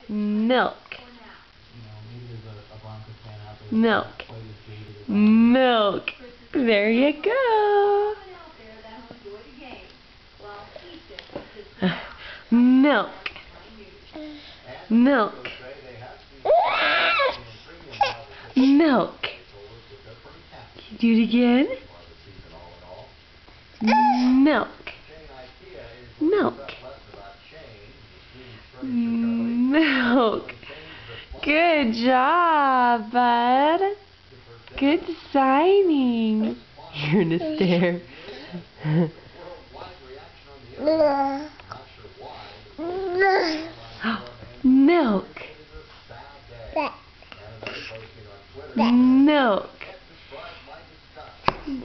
Milk. Milk. Milk. There you go. Milk. Milk. Milk. Do it again. Milk. Milk. Milk. Good job, bud. Good signing. You're gonna stare. Milk. Milk.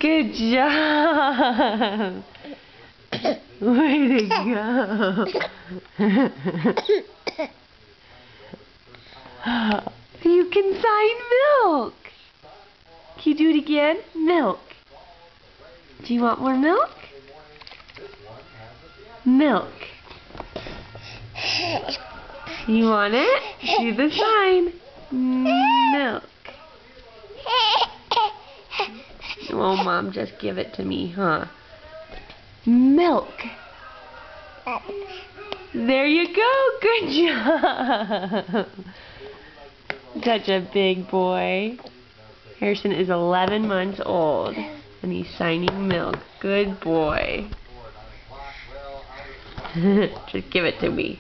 Good job. Way to go. You can sign milk. Can you do it again? Milk. Do you want more milk? Milk. You want it? Do the sign. Milk. Oh, Mom, just give it to me, huh? Milk. There you go. Good job. Such a big boy. Harrison is 11 months old, and he's signing milk. Good boy. Just give it to me.